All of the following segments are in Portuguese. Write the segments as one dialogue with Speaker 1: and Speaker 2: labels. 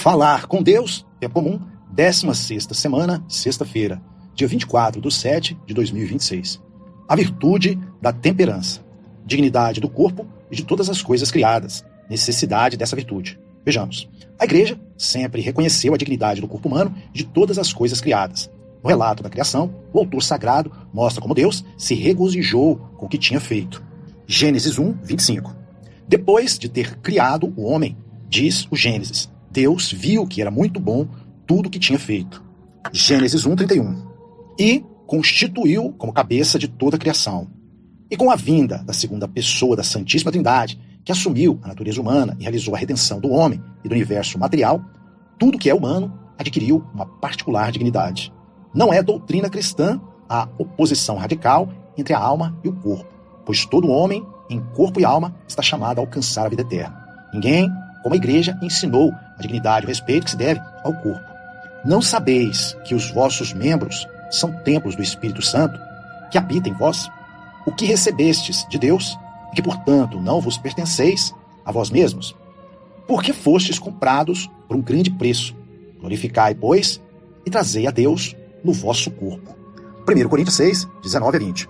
Speaker 1: Falar com Deus é comum, 16ª semana, sexta-feira, dia 24/7/2026. A virtude da temperança, dignidade do corpo e de todas as coisas criadas, necessidade dessa virtude. Vejamos, a Igreja sempre reconheceu a dignidade do corpo humano e de todas as coisas criadas. No relato da criação, o autor sagrado mostra como Deus se regozijou com o que tinha feito. Gênesis 1:25. Depois de ter criado o homem, diz o Gênesis, Deus viu que era muito bom tudo o que tinha feito. Gênesis 1:31. E constituiu como cabeça de toda a criação. E com a vinda da segunda pessoa da Santíssima Trindade, que assumiu a natureza humana e realizou a redenção do homem e do universo material, tudo que é humano adquiriu uma particular dignidade. Não é doutrina cristã a oposição radical entre a alma e o corpo, pois todo homem, em corpo e alma, está chamado a alcançar a vida eterna. Ninguém, como a Igreja, ensinou a dignidade e o respeito que se deve ao corpo. Não sabeis que os vossos membros são templos do Espírito Santo, que habita em vós, o que recebestes de Deus, e que, portanto, não vos pertenceis a vós mesmos? Porque fostes comprados por um grande preço. Glorificai, pois, e trazei a Deus no vosso corpo. 1 Coríntios 6:19-20.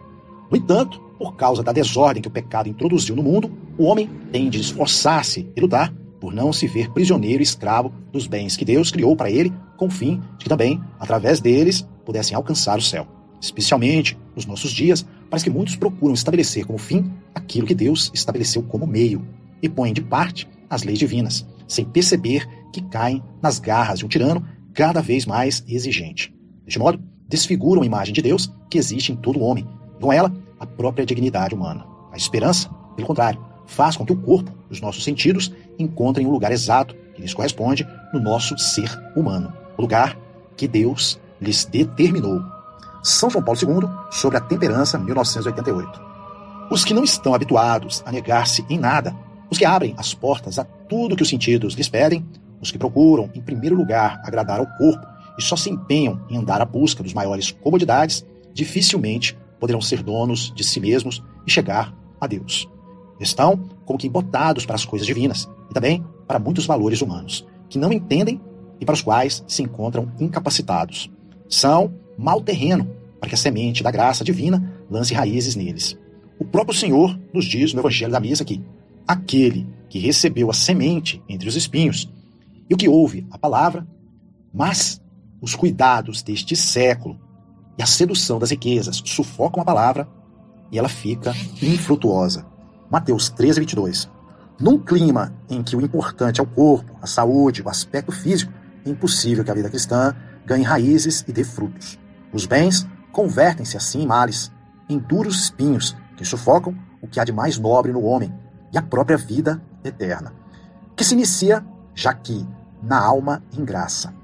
Speaker 1: No entanto, por causa da desordem que o pecado introduziu no mundo, o homem tem de esforçar-se e lutar por não se ver prisioneiro e escravo dos bens que Deus criou para ele, com o fim de que também, através deles, pudessem alcançar o céu. Especialmente nos nossos dias, parece que muitos procuram estabelecer como fim aquilo que Deus estabeleceu como meio e põem de parte as leis divinas, sem perceber que caem nas garras de um tirano cada vez mais exigente. Deste modo, desfiguram a imagem de Deus que existe em todo homem, e com ela, a própria dignidade humana. A esperança, pelo contrário, faz com que o corpo e os nossos sentidos encontrem o lugar exato que lhes corresponde no nosso ser humano, o lugar que Deus lhes determinou. São João Paulo II, sobre a temperança, 1988. Os que não estão habituados a negar-se em nada, os que abrem as portas a tudo que os sentidos lhes pedem, os que procuram, em primeiro lugar, agradar ao corpo e só se empenham em andar à busca dos maiores comodidades, dificilmente poderão ser donos de si mesmos e chegar a Deus. Estão como que embotados para as coisas divinas e também para muitos valores humanos, que não entendem e para os quais se encontram incapacitados. São mau terreno para que a semente da graça divina lance raízes neles. O próprio Senhor nos diz no Evangelho da Missa que aquele que recebeu a semente entre os espinhos e o que ouve a palavra, mas os cuidados deste século e a sedução das riquezas sufocam a palavra e ela fica infrutuosa. Mateus 13:22. Num clima em que o importante é o corpo, a saúde, o aspecto físico, é impossível que a vida cristã ganhe raízes e dê frutos. Os bens convertem-se assim em males, em duros espinhos que sufocam o que há de mais nobre no homem e a própria vida eterna, que se inicia já que na alma em graça.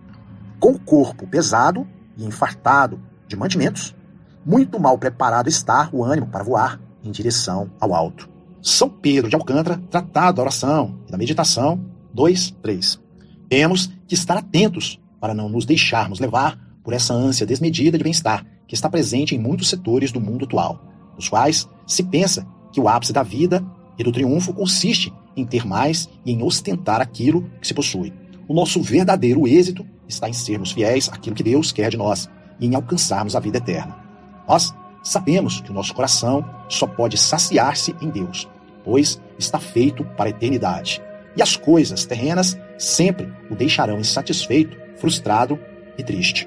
Speaker 1: Com o corpo pesado e enfartado de mantimentos, muito mal preparado está o ânimo para voar em direção ao alto. São Pedro de Alcântara, Tratado da Oração e da Meditação 2:3. Temos que estar atentos para não nos deixarmos levar por essa ânsia desmedida de bem-estar que está presente em muitos setores do mundo atual, nos quais se pensa que o ápice da vida e do triunfo consiste em ter mais e em ostentar aquilo que se possui. O nosso verdadeiro êxito está em sermos fiéis àquilo que Deus quer de nós e em alcançarmos a vida eterna. Nós sabemos que o nosso coração só pode saciar-se em Deus, pois está feito para a eternidade. E as coisas terrenas sempre o deixarão insatisfeito, frustrado e triste.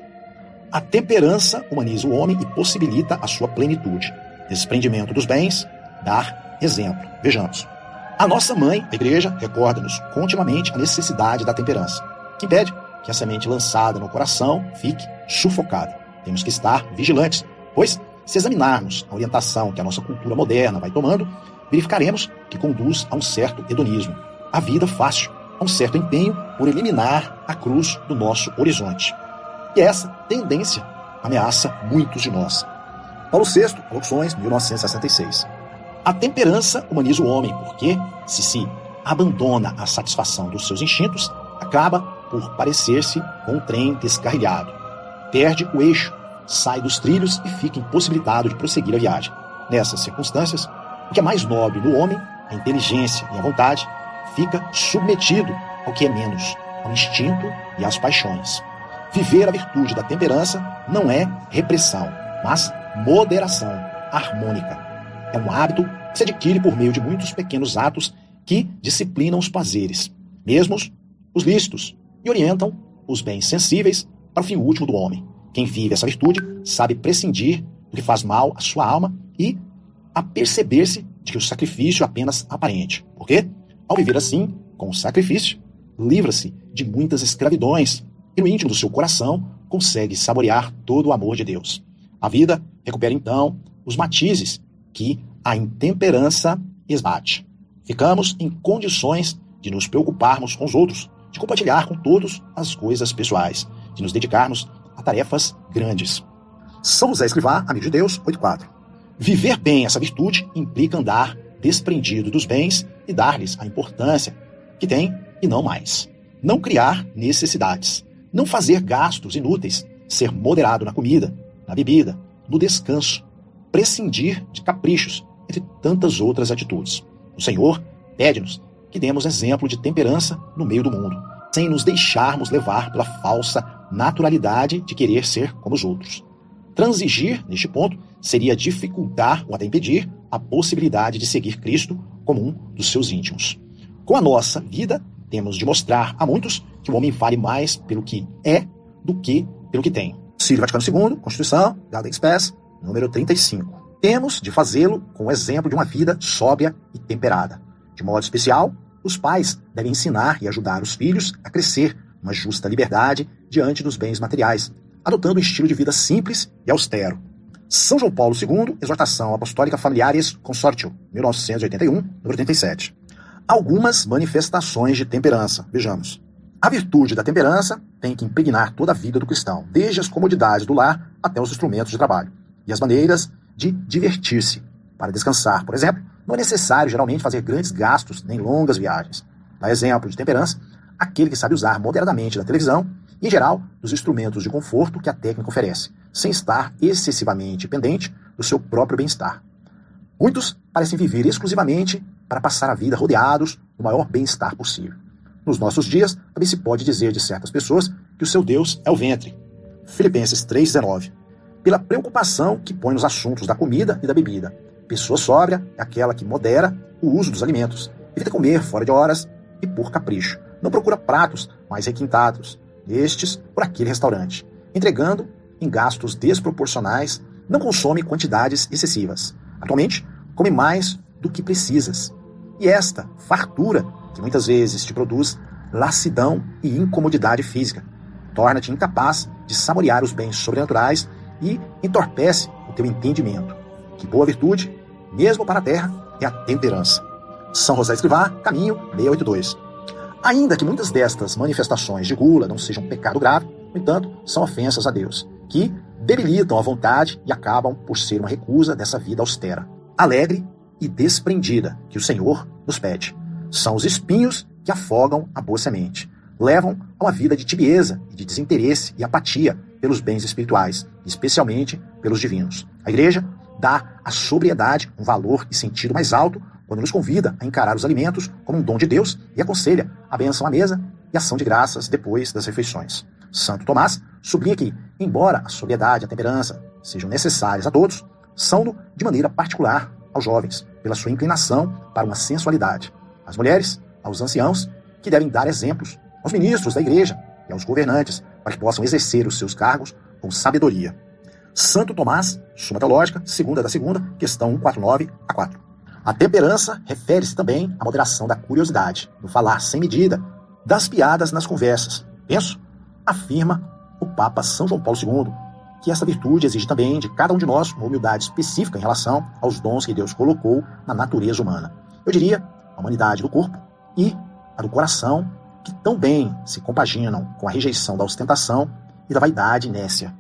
Speaker 1: A temperança humaniza o homem e possibilita a sua plenitude. Desprendimento dos bens, dar exemplo. Vejamos. A nossa mãe, a Igreja, recorda-nos continuamente a necessidade da temperança, que impede que a semente lançada no coração fique sufocada. Temos que estar vigilantes, pois, se examinarmos a orientação que a nossa cultura moderna vai tomando, verificaremos que conduz a um certo hedonismo, a vida fácil, a um certo empenho por eliminar a cruz do nosso horizonte. E essa tendência ameaça muitos de nós. Paulo VI, Colossões, 1966. A temperança humaniza o homem porque, se abandona à satisfação dos seus instintos, acaba por parecer-se com um trem descarrilhado. Perde o eixo, sai dos trilhos e fica impossibilitado de prosseguir a viagem. Nessas circunstâncias, o que é mais nobre no homem, a inteligência e a vontade, fica submetido ao que é menos, ao instinto e às paixões. Viver a virtude da temperança não é repressão, mas moderação harmônica. É um hábito que se adquire por meio de muitos pequenos atos que disciplinam os prazeres, mesmo os lícitos, e orientam os bens sensíveis para o fim último do homem. Quem vive essa virtude sabe prescindir do que faz mal à sua alma e a perceber-se de que o sacrifício é apenas aparente. Por quê? Ao viver assim, com o sacrifício, livra-se de muitas escravidões e no íntimo do seu coração consegue saborear todo o amor de Deus. A vida recupera então os matizes que a intemperança esbate. Ficamos em condições de nos preocuparmos com os outros, de compartilhar com todos as coisas pessoais, de nos dedicarmos a tarefas grandes. São José Escrivá, amigo de Deus, 8.4. Viver bem essa virtude implica andar desprendido dos bens e dar-lhes a importância que tem e não mais. Não criar necessidades, não fazer gastos inúteis, ser moderado na comida, na bebida, no descanso, prescindir de caprichos, entre tantas outras atitudes. O Senhor pede-nos que demos exemplo de temperança no meio do mundo, sem nos deixarmos levar pela falsa naturalidade de querer ser como os outros. Transigir, neste ponto, seria dificultar ou até impedir a possibilidade de seguir Cristo como um dos seus íntimos. Com a nossa vida, temos de mostrar a muitos que o homem vale mais pelo que é do que pelo que tem. Sírio Vaticano II, Constituição, Gaudium et Spes, número 35. Temos de fazê-lo com o exemplo de uma vida sóbria e temperada. De modo especial, os pais devem ensinar e ajudar os filhos a crescer uma justa liberdade diante dos bens materiais, adotando um estilo de vida simples e austero. São João Paulo II, Exortação Apostólica Familiaris Consortio, 1981, número 37. Algumas manifestações de temperança. Vejamos. A virtude da temperança tem que impregnar toda a vida do cristão, desde as comodidades do lar até os instrumentos de trabalho, e as maneiras de divertir-se. Para descansar, por exemplo, não é necessário geralmente fazer grandes gastos nem longas viagens. Dá exemplo de temperança aquele que sabe usar moderadamente da televisão e, em geral, dos instrumentos de conforto que a técnica oferece, sem estar excessivamente pendente do seu próprio bem-estar. Muitos parecem viver exclusivamente para passar a vida rodeados do maior bem-estar possível. Nos nossos dias, também se pode dizer de certas pessoas que o seu Deus é o ventre. Filipenses 3,19. Pela preocupação que põe nos assuntos da comida e da bebida. Pessoa sóbria é aquela que modera o uso dos alimentos, evita comer fora de horas e por capricho. Não procura pratos mais requintados, estes por aquele restaurante, entregando em gastos desproporcionais, não consome quantidades excessivas. Atualmente, come mais do que precisas. E esta fartura, que muitas vezes te produz lassidão e incomodidade física, torna-te incapaz de saborear os bens sobrenaturais e entorpece o teu entendimento. Que boa virtude, mesmo para a terra, é a temperança. São José Escrivá, Caminho, 682. Ainda que muitas destas manifestações de gula não sejam pecado grave, no entanto, são ofensas a Deus, que debilitam a vontade e acabam por ser uma recusa dessa vida austera, alegre e desprendida que o Senhor nos pede. São os espinhos que afogam a boa semente, levam a uma vida de tibieza e de desinteresse e apatia pelos bens espirituais, especialmente pelos divinos. A Igreja dá à sobriedade um valor e sentido mais alto quando nos convida a encarar os alimentos como um dom de Deus e aconselha a bênção à mesa e ação de graças depois das refeições. Santo Tomás sublinha que, embora a sobriedade e a temperança sejam necessárias a todos, são-no de maneira particular aos jovens, pela sua inclinação para uma sensualidade. Às mulheres, aos anciãos, que devem dar exemplos, aos ministros da Igreja e aos governantes, para que possam exercer os seus cargos com sabedoria. Santo Tomás, Suma Teológica, segunda, questão 149 a 4. A temperança refere-se também à moderação da curiosidade, do falar sem medida, das piadas nas conversas. Penso, afirma o Papa São João Paulo II, que essa virtude exige também de cada um de nós uma humildade específica em relação aos dons que Deus colocou na natureza humana. Eu diria a humanidade do corpo e a do coração, que tão bem se compaginam com a rejeição da ostentação e da vaidade nécia.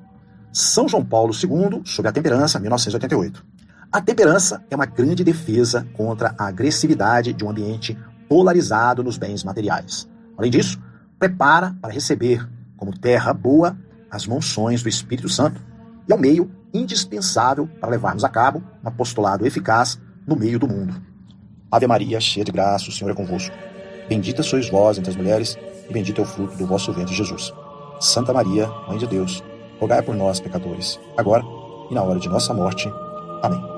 Speaker 1: São João Paulo II, sobre a temperança, 1988. A temperança é uma grande defesa contra a agressividade de um ambiente polarizado nos bens materiais. Além disso, prepara para receber, como terra boa, as monções do Espírito Santo e é um meio indispensável para levarmos a cabo um apostolado eficaz no meio do mundo. Ave Maria, cheia de graça, o Senhor é convosco. Bendita sois vós entre as mulheres, e bendito é o fruto do vosso ventre, Jesus. Santa Maria, Mãe de Deus, rogai por nós, pecadores, agora e na hora de nossa morte. Amém.